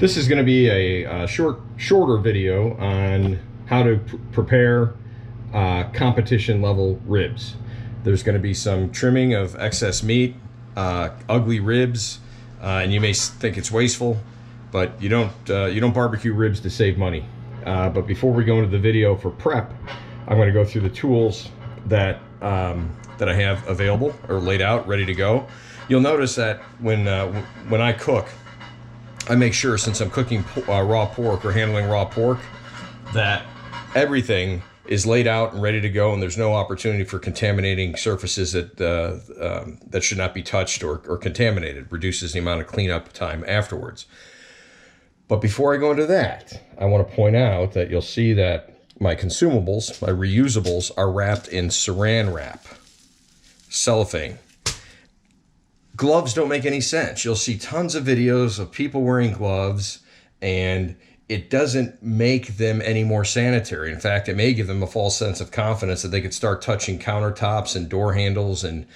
This is going to be a shorter video on how to prepare competition level ribs. There's going to be some trimming of excess meat, ugly ribs, and you may think it's wasteful, but you don't barbecue ribs to save money. But before we go into the video for prep, I'm going to go through the tools that that I have available or laid out, ready to go. You'll notice that when I cook, I make sure, since I'm cooking raw pork or handling raw pork, that everything is laid out and ready to go, and there's no opportunity for contaminating surfaces that should not be touched or contaminated. Reduces the amount of cleanup time afterwards. But before I go into that, I want to point out that you'll see that my consumables, my reusables, are wrapped in saran wrap, cellophane. Gloves don't make any sense. You'll see tons of videos of people wearing gloves, and it doesn't make them any more sanitary. In fact, it may give them a false sense of confidence that they could start touching countertops and door handles and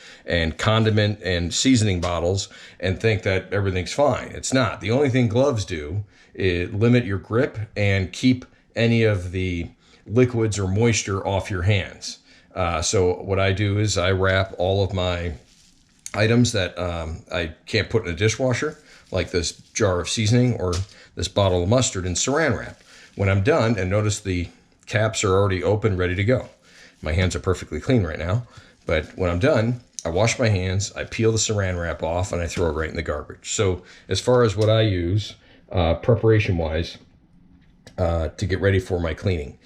condiment and seasoning bottles and think that everything's fine. It's not. The only thing gloves do is limit your grip and keep any of the liquids or moisture off your hands. So what I do is I wrap all of my items that I can't put in a dishwasher, like this jar of seasoning or this bottle of mustard, in saran wrap. When I'm done, and notice the caps are already open, ready to go. My hands are perfectly clean right now, but when I'm done, I wash my hands, I peel the saran wrap off, and I throw it right in the garbage. So as far as what I use, preparation-wise, to get ready for my cleaning.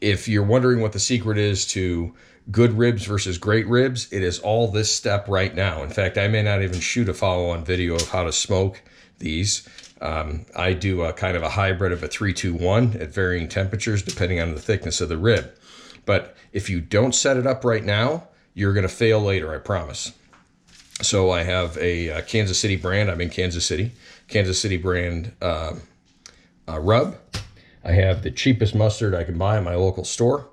If you're wondering what the secret is to good ribs versus great ribs, it is all this step right now. In fact, I may not even shoot a follow-on video of how to smoke these. I do a kind of a hybrid of a 3-2-1 at varying temperatures depending on the thickness of the rib. But if you don't set it up right now, you're going to fail later, I promise. So I have a Kansas City brand. I'm in Kansas City. Kansas City brand rub. I have the cheapest mustard I can buy in my local store.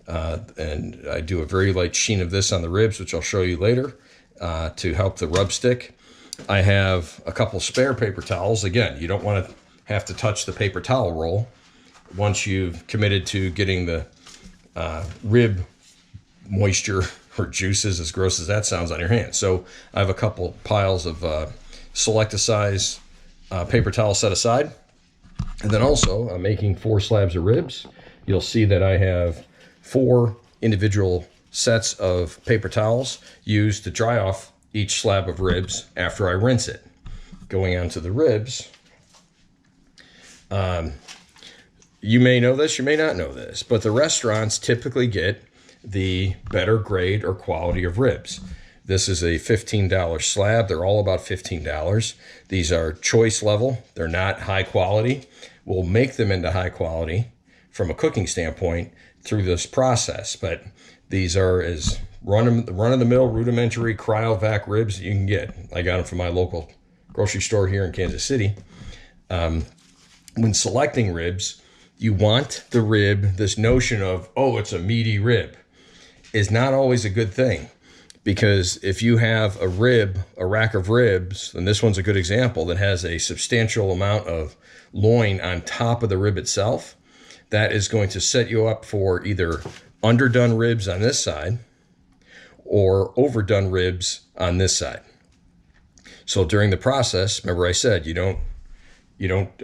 And I do a very light sheen of this on the ribs, which I'll show you later, to help the rub stick. I have a couple spare paper towels. Again, you don't want to have to touch the paper towel roll once you've committed to getting the rib moisture or juices, as gross as that sounds, on your hands. So I have a couple piles of select a size paper towel set aside. And then also I'm making 4 slabs of ribs. You'll see that I have 4 individual sets of paper towels used to dry off each slab of ribs after I rinse it. Going on to the ribs, you may know this, you may not know this, but the restaurants typically get the better grade or quality of ribs. This is a $15 slab. They're all about $15. These are choice level. They're not high quality. We'll make them into high quality from a cooking standpoint through this process, but these are as run-of-the-mill, rudimentary cryovac ribs that you can get. I got them from my local grocery store here in Kansas City. When selecting ribs, you want the rib, this notion of, oh, it's a meaty rib, is not always a good thing. Because if you have a rack of ribs, and this one's a good example, that has a substantial amount of loin on top of the rib itself, that is going to set you up for either underdone ribs on this side or overdone ribs on this side. So during the process, remember I said you don't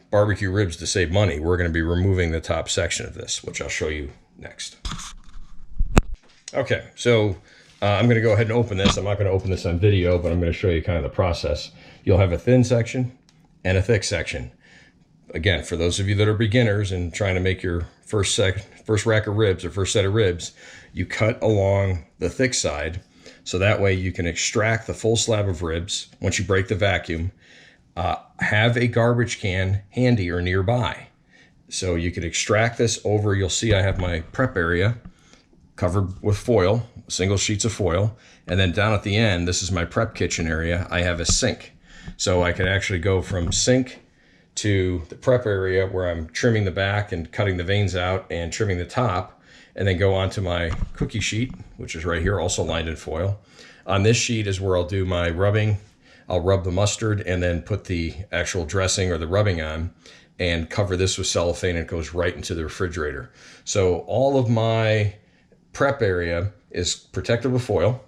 barbecue ribs to save money. We're going to be removing the top section of this, which I'll show you next. Okay, so I'm going to go ahead and open this. I'm not going to open this on video, but I'm going to show you kind of the process. You'll have a thin section and a thick section. Again, for those of you that are beginners and trying to make your first rack of ribs or first set of ribs, you cut along the thick side, so that way you can extract the full slab of ribs once you break the vacuum. Have a garbage can handy or nearby, so you can extract this over. You'll see I have my prep area covered with foil, single sheets of foil, and then down at the end, this is my prep kitchen area. I have a sink, so I can actually go from sink to the prep area where I'm trimming the back and cutting the veins out and trimming the top, and then go onto my cookie sheet, which is right here, also lined in foil. On this sheet is where I'll do my rubbing I'll rub the mustard and then put the actual dressing or the rubbing on and cover this with cellophane, and it goes right into the refrigerator. So all of my prep area is protected with foil.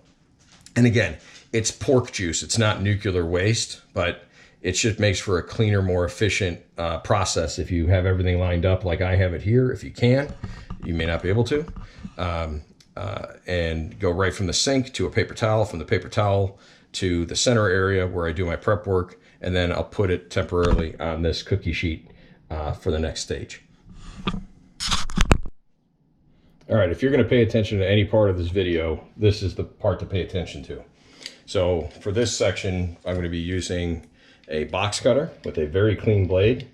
And again, it's pork juice. It's not nuclear waste, but it just makes for a cleaner, more efficient process if you have everything lined up like I have it here. If you can, you may not be able to. And go right from the sink to a paper towel, from the paper towel to the center area where I do my prep work, and then I'll put it temporarily on this cookie sheet for the next stage. All right, if you're going to pay attention to any part of this video, this is the part to pay attention to. So for this section, I'm going to be using a box cutter with a very clean blade.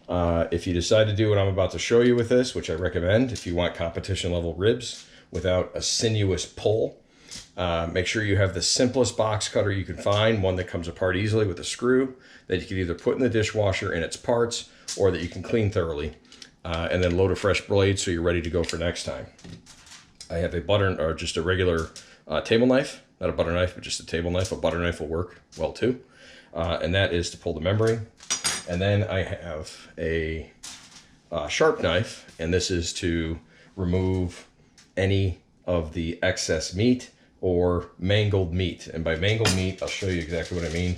If you decide to do what I'm about to show you with this, which I recommend, if you want competition level ribs without a sinuous pull, make sure you have the simplest box cutter you can find, one that comes apart easily with a screw that you can either put in the dishwasher in its parts or that you can clean thoroughly, and then load a fresh blade so you're ready to go for next time. I have just a regular table knife, not a butter knife, but just a table knife. A butter knife will work well too. And that is to pull the membrane. And then I have a sharp knife, and this is to remove any of the excess meat or mangled meat. And by mangled meat, I'll show you exactly what I mean.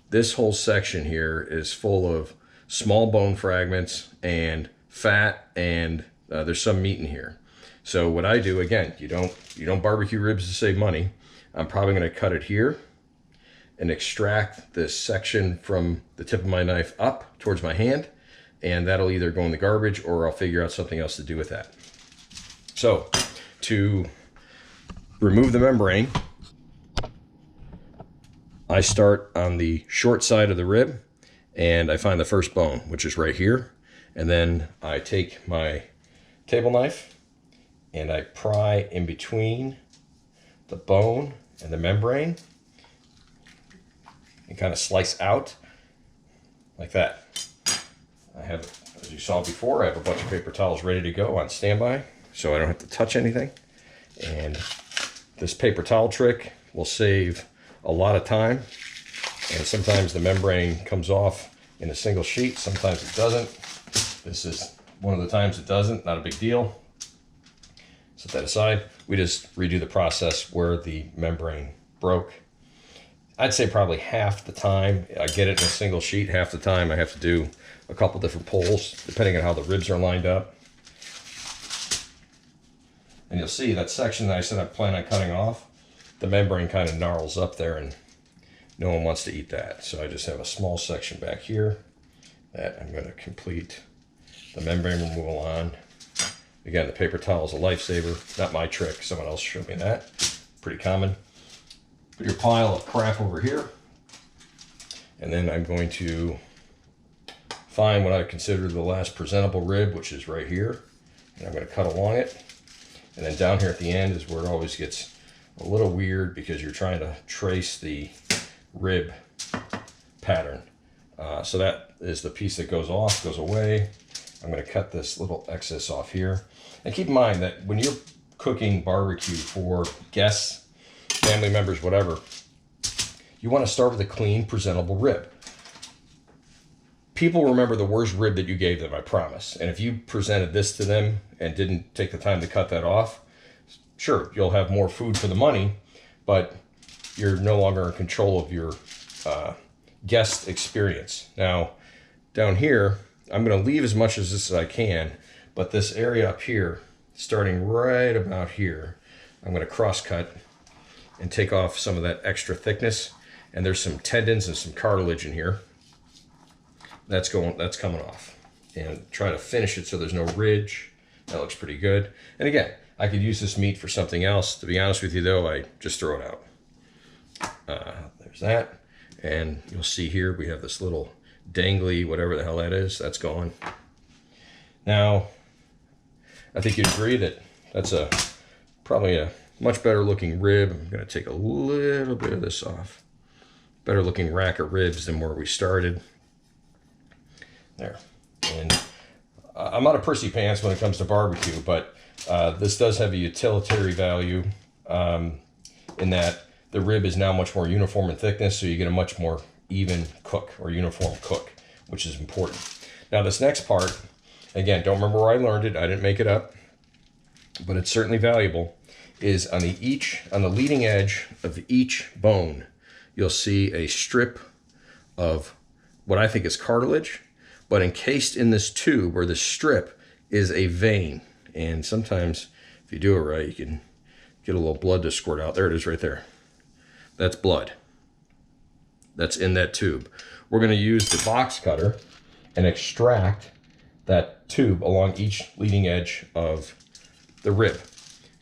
This whole section here is full of small bone fragments and fat, and there's some meat in here. So what I do, again, you don't barbecue ribs to save money. I'm probably going to cut it here and extract this section from the tip of my knife up towards my hand, and that'll either go in the garbage or I'll figure out something else to do with that. So to remove the membrane, I start on the short side of the rib and I find the first bone, which is right here. And then I take my table knife and I pry in between the bone and the membrane and kind of slice out like that. I have, as you saw before, I have a bunch of paper towels ready to go on standby, so I don't have to touch anything. And this paper towel trick will save a lot of time. And sometimes the membrane comes off in a single sheet, sometimes it doesn't. This is one of the times it doesn't, not a big deal. Set that aside. We just redo the process where the membrane broke. I'd say probably half the time I get it in a single sheet, half the time I have to do a couple different pulls, depending on how the ribs are lined up. And you'll see that section that I said I plan on cutting off, the membrane kind of gnarls up there and no one wants to eat that. So I just have a small section back here that I'm going to complete the membrane removal on. Again, the paper towel is a lifesaver. Not my trick. Someone else showed me that. Pretty common. Put your pile of crap over here. And then I'm going to find what I consider the last presentable rib, which is right here. And I'm going to cut along it. And then down here at the end is where it always gets a little weird because you're trying to trace the rib pattern. So that is the piece that goes off, goes away. I'm going to cut this little excess off here. And keep in mind that when you're cooking barbecue for guests, family members, whatever, you want to start with a clean, presentable rib. People remember the worst rib that you gave them, I promise. And if you presented this to them and didn't take the time to cut that off, sure, you'll have more food for the money, but you're no longer in control of your guest experience. Now, down here, I'm going to leave as much as this as I can, but this area up here, starting right about here, I'm going to cross cut and take off some of that extra thickness. And there's some tendons and some cartilage in here. That's coming off. And try to finish it so there's no ridge. That looks pretty good. And again, I could use this meat for something else. To be honest with you though, I just throw it out. There's that. And you'll see here we have this little dangly, whatever the hell that is, that's gone. Now, I think you'd agree that that's probably a much better looking rib. I'm going to take a little bit of this off. Better looking rack of ribs than where we started. There. And I'm not a prissy pants when it comes to barbecue, but this does have a utilitarian value in that the rib is now much more uniform in thickness, so you get a much more even cook or uniform cook, which is important. Now this next part, again, don't remember where I learned it. I didn't make it up, but it's certainly valuable, is on the leading edge of each bone, you'll see a strip of what I think is cartilage, but encased in this tube or this strip is a vein. And sometimes if you do it right, you can get a little blood to squirt out. There it is right there. That's blood. That's in that tube. We're going to use the box cutter and extract that tube along each leading edge of the rib.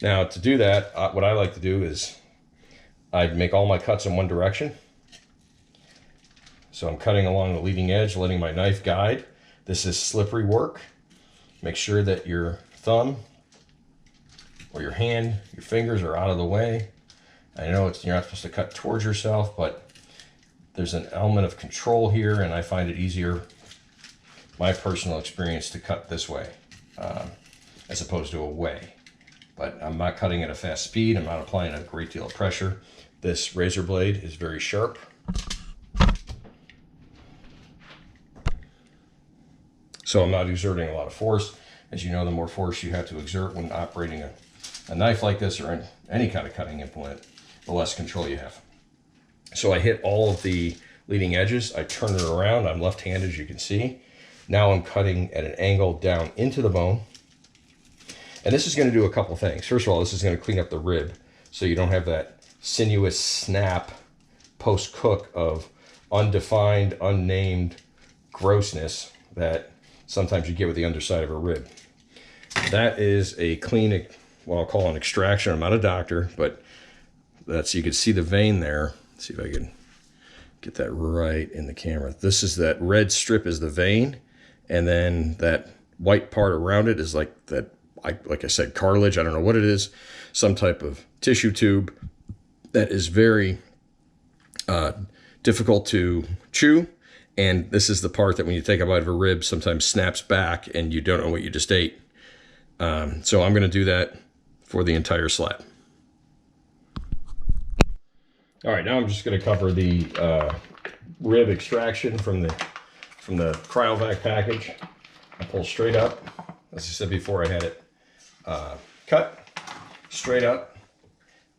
Now to do that, what I like to do is I make all my cuts in one direction. So I'm cutting along the leading edge, letting my knife guide. This is slippery work. Make sure that your thumb or your hand, your fingers are out of the way. I know you're not supposed to cut towards yourself, but there's an element of control here, and I find it easier, my personal experience, to cut this way as opposed to away. But I'm not cutting at a fast speed. I'm not applying a great deal of pressure. This razor blade is very sharp. So I'm not exerting a lot of force. As you know, the more force you have to exert when operating a knife like this or any kind of cutting implement, the less control you have. So I hit all of the leading edges. I turn it around. I'm left-handed, as you can see. Now I'm cutting at an angle down into the bone. And this is going to do a couple things. First of all, this is going to clean up the rib so you don't have that sinuous snap post-cook of undefined, unnamed grossness that sometimes you get with the underside of a rib. That is a clean, what I'll call an extraction. I'm not a doctor, but that's, you can see the vein there. Let's see if I can get that right in the camera. This is that red strip is the vein, and then that white part around it is like that, like I said, cartilage. I don't know what it is, some type of tissue tube that is very difficult to chew. And this is the part that when you take a bite of a rib, sometimes snaps back and you don't know what you just ate. So I'm going to do that for the entire slab. All right, now I'm just going to cover the rib extraction from the cryovac package. I pull straight up. As I said before, I had it cut straight up,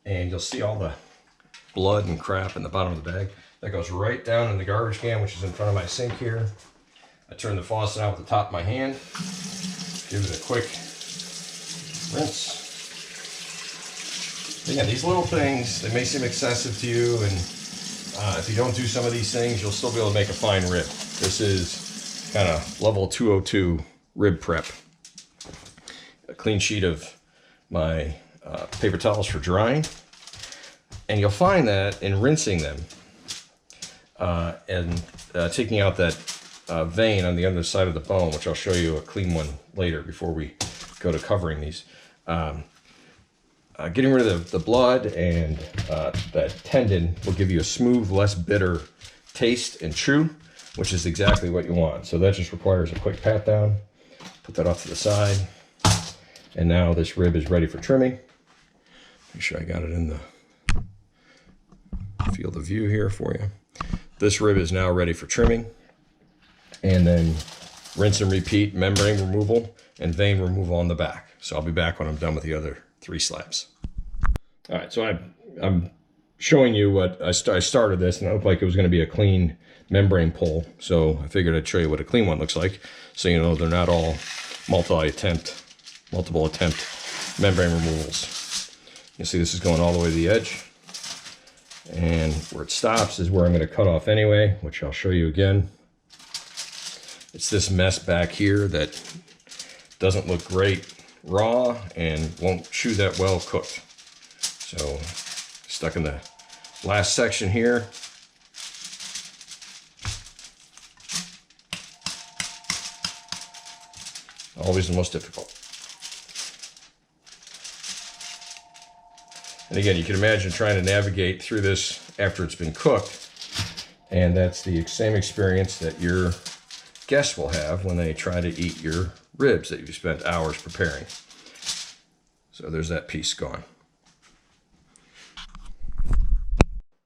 and you'll see all the blood and crap in the bottom of the bag. That goes right down in the garbage can, which is in front of my sink here. I turn the faucet out with the top of my hand, give it a quick rinse. Again, these little things, they may seem excessive to you, and if you don't do some of these things, you'll still be able to make a fine rib. This is kind of level 202 rib prep. A clean sheet of my paper towels for drying. And you'll find that in rinsing them, and taking out that vein on the other side of the bone, which I'll show you a clean one later before we go to covering these. Getting rid of the blood and that tendon will give you a smooth, less bitter taste and chew, which is exactly what you want. So that just requires a quick pat down. Put that off to the side. And now this rib is ready for trimming. Make sure I got it in the field of view here for you. This rib is now ready for trimming. And then rinse and repeat, membrane removal and vein removal on the back. So I'll be back when I'm done with the other 3 slabs. All right, so I'm showing you what I started this, and it looked like it was going to be a clean membrane pull. So I figured I'd show you what a clean one looks like, so you know they're not all multiple attempt membrane removals. You see this is going all the way to the edge, and where it stops is where I'm going to cut off anyway, which I'll show you again. It's this mess back here that doesn't look great raw and won't chew that well cooked. So stuck in the last section here. Always the most difficult. And again, you can imagine trying to navigate through this after it's been cooked, and that's the same experience that your guests will have when they try to eat your ribs that you've spent hours preparing. So there's that piece gone.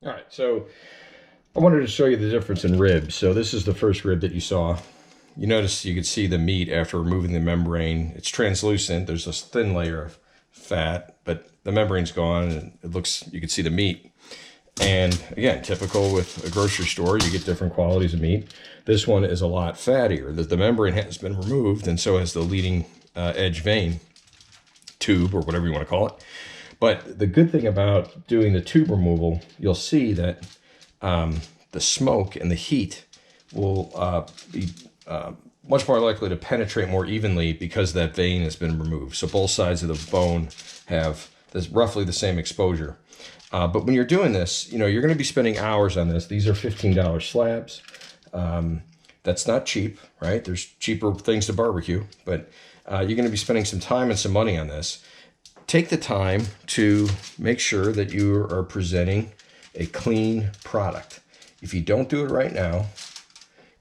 All right, so I wanted to show you the difference in ribs. So this is the first rib that you saw. You notice you could see the meat after removing the membrane. It's translucent. There's this thin layer of fat, but the membrane's gone and it looks, you can see the meat. And again, typical with a grocery store, you get different qualities of meat. This one is a lot fattier. The membrane has been removed, and so has the leading edge vein, tube, or whatever you want to call it. But the good thing about doing the tube removal, you'll see that the smoke and the heat will be much more likely to penetrate more evenly because that vein has been removed. So both sides of the bone have this roughly the same exposure. But when you're doing this, you know, you're going to be spending hours on this. These are $15 slabs. That's not cheap, right? There's cheaper things to barbecue, but you're going to be spending some time and some money on this. Take the time to make sure that you are presenting a clean product. If you don't do it right now,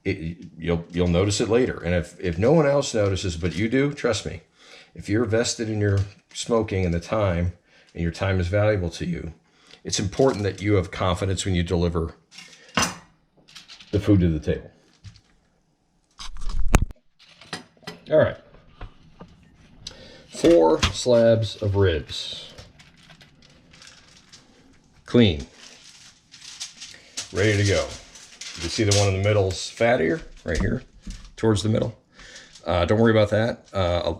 you'll notice it later. And if no one else notices but you do, trust me, if you're vested in your smoking and the time, and your time is valuable to you, it's important that you have confidence when you deliver the food to the table. All right. 4 slabs of ribs. Clean. Ready to go. You can see the one in the middle is fattier, right here, towards the middle. Don't worry about that.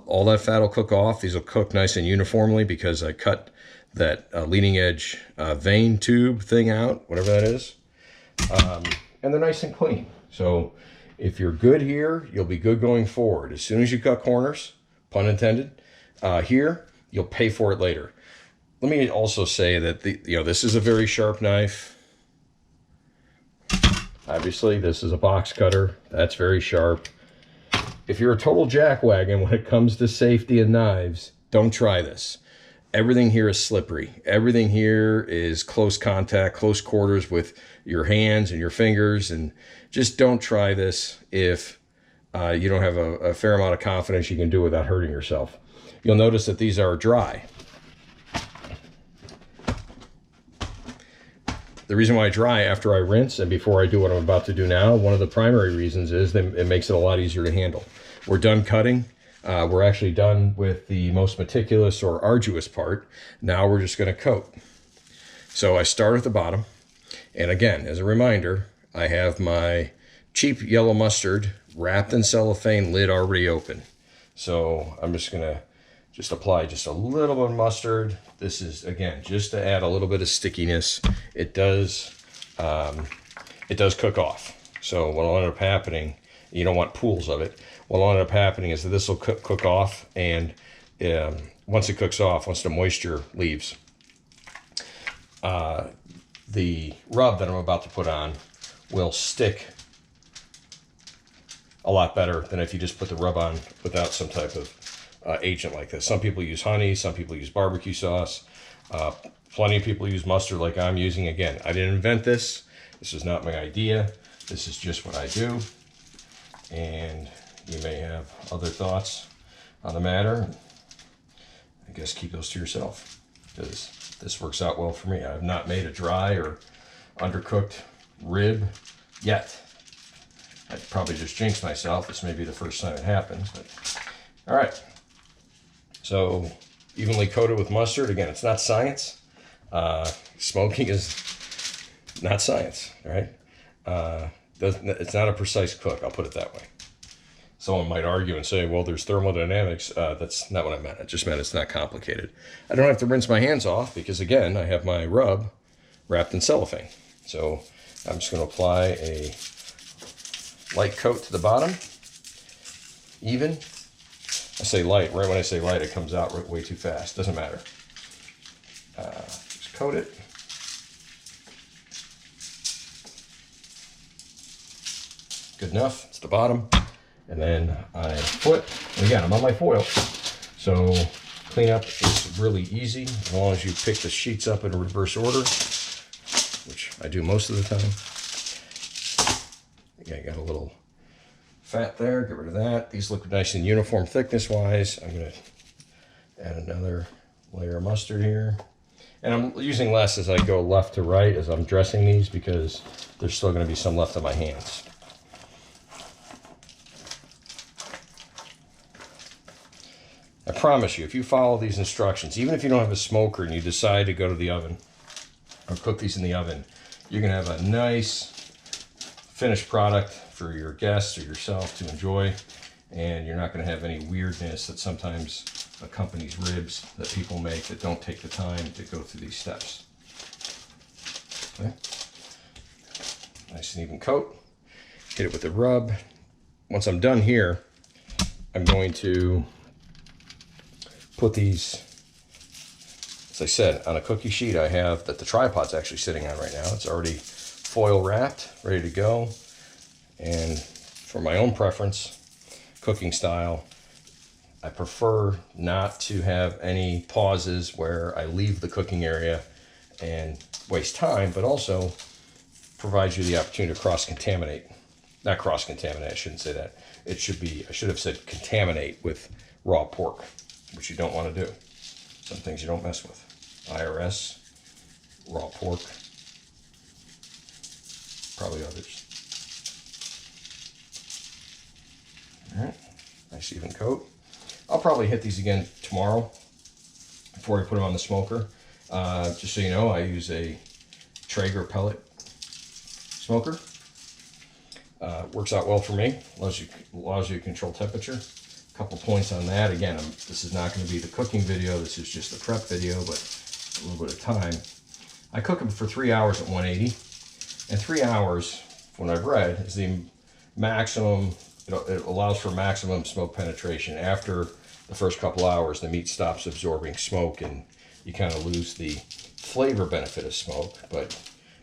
All that fat will cook off. These will cook nice and uniformly because I cut that leading edge vein tube thing out, whatever that is. And they're nice and clean. So if you're good here, you'll be good going forward. As soon as you cut corners, pun intended, here, you'll pay for it later. Let me also say that this is a very sharp knife. Obviously, this is a box cutter. That's very sharp. If you're a total jackwagon when it comes to safety and knives, don't try this. Everything here is slippery. Everything here is close contact, close quarters with your hands and your fingers. And just don't try this if you don't have a fair amount of confidence you can do it without hurting yourself. You'll notice that these are dry. The reason why I dry after I rinse and before I do what I'm about to do now, one of the primary reasons is that it makes it a lot easier to handle. We're done cutting. We're actually done with the most meticulous or arduous part. Now we're just going to coat. So I start at the bottom. And again, as a reminder, I have my cheap yellow mustard wrapped in cellophane, lid already open. So I'm just going to apply just a little bit of mustard. This is, again, just to add a little bit of stickiness. It does cook off. So what'll end up happening, you don't want pools of it. What'll end up happening is that this will cook off, and once it cooks off, once the moisture leaves, the rub that I'm about to put on will stick a lot better than if you just put the rub on without some type of agent like this. Some people use honey, some people use barbecue sauce. Plenty of people use mustard like I'm using. Again, I didn't invent this. This is not my idea. This is just what I do. And you may have other thoughts on the matter. I guess keep those to yourself, because this works out well for me. I have not made a dry or undercooked rib yet. I'd probably just jinx myself. This may be the first time it happens, but all right. So evenly coated with mustard. Again, it's not science. Smoking is not science, right? It's not a precise cook, I'll put it that way. Someone might argue and say, well, there's thermodynamics. That's not what I meant. I just meant it's not complicated. I don't have to rinse my hands off because, again, I have my rub wrapped in cellophane. So I'm just going to apply a light coat to the bottom. Even. I say light. Right when I say light, it comes out way too fast. Doesn't matter. Just coat it. Good enough. It's the bottom. And then I put, and again, I'm on my foil. So cleanup is really easy as long as you pick the sheets up in reverse order, which I do most of the time. Again, got a little fat there. Get rid of that. These look nice and uniform thickness wise. I'm going to add another layer of mustard here. And I'm using less as I go left to right as I'm dressing these, because there's still going to be some left on my hands. I promise you, if you follow these instructions, even if you don't have a smoker and you decide to go to the oven or cook these in the oven, you're going to have a nice finished product for your guests or yourself to enjoy, and you're not going to have any weirdness that sometimes accompanies ribs that people make that don't take the time to go through these steps. Okay. Nice and even coat. Hit it with the rub. Once I'm done here, I'm going to put these, as I said, on a cookie sheet I have that the tripod's actually sitting on right now. It's already foil wrapped, ready to go. And for my own preference, cooking style, I prefer not to have any pauses where I leave the cooking area and waste time, but also provides you the opportunity to cross-contaminate. Not cross-contaminate, I shouldn't say that. It should be, I should have said contaminate with raw pork, which you don't want to do. Some things you don't mess with. IRS, raw pork, probably others. All right, nice even coat. I'll probably hit these again tomorrow before I put them on the smoker. Just so you know, I use a Traeger pellet smoker. Works out well for me. Allows you to control temperature. A couple points on that. Again, this is not going to be the cooking video. This is just the prep video, but a little bit of time. I cook them for 3 hours at 180. And 3 hours, when I've read, is the maximum. It allows for maximum smoke penetration. After the first couple hours, the meat stops absorbing smoke, and you kind of lose the flavor benefit of smoke, but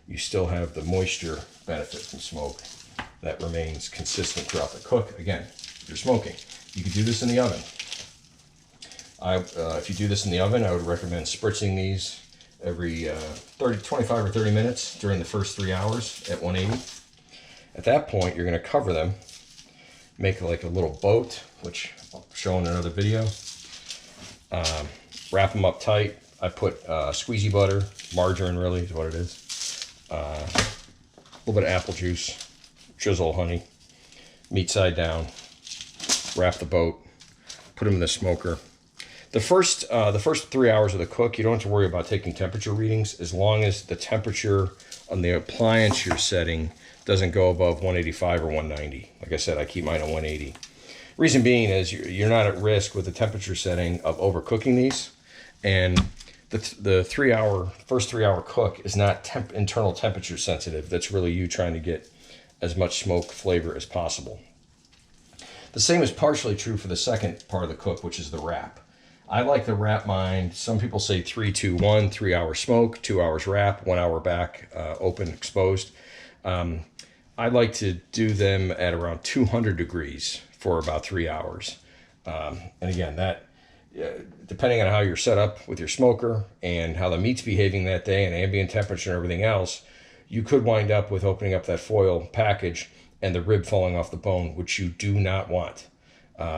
you still have the moisture benefit from smoke that remains consistent throughout the cook. Again, if you're smoking, you could do this in the oven. If you do this in the oven, I would recommend spritzing these every 25 or 30 minutes during the first 3 hours at 180. At that point, you're going to cover them, make like a little boat, which I'll show in another video. Wrap them up tight. I put squeezy butter, margarine really is what it is. A little bit of apple juice, drizzle honey, meat side down, wrap the boat, put them in the smoker. The first 3 hours of the cook, you don't have to worry about taking temperature readings as long as the temperature on the appliance you're setting doesn't go above 185 or 190. Like I said, I keep mine at 180. Reason being is you're not at risk with the temperature setting of overcooking these, and the first 3 hour cook is not internal temperature sensitive. That's really you trying to get as much smoke flavor as possible. The same is partially true for the second part of the cook, which is the wrap. I like to wrap mine. Some people say 3, 2, 1, 3 hour smoke, 2 hours wrap, 1 hour back, open, exposed. I like to do them at around 200 degrees for about 3 hours. And again, that depending on how you're set up with your smoker and how the meat's behaving that day and ambient temperature and everything else, you could wind up with opening up that foil package and the rib falling off the bone, which you do not want.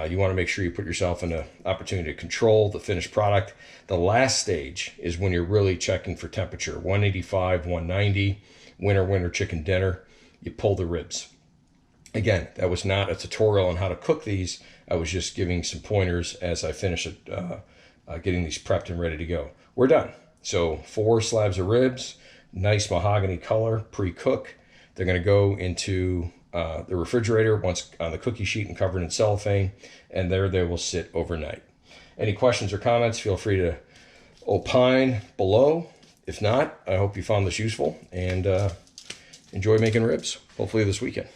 You want to make sure you put yourself in an opportunity to control the finished product. The last stage is when you're really checking for temperature, 185, 190, winter chicken dinner, you pull the ribs. Again, that was not a tutorial on how to cook these. I was just giving some pointers as I finish getting these prepped and ready to go. We're done. So 4 slabs of ribs, nice mahogany color, pre-cook. They're going to go into the refrigerator once on the cookie sheet and covered in cellophane, and there they will sit overnight. Any questions or comments, feel free to opine below. If not, I hope you found this useful and enjoy making ribs, hopefully this weekend.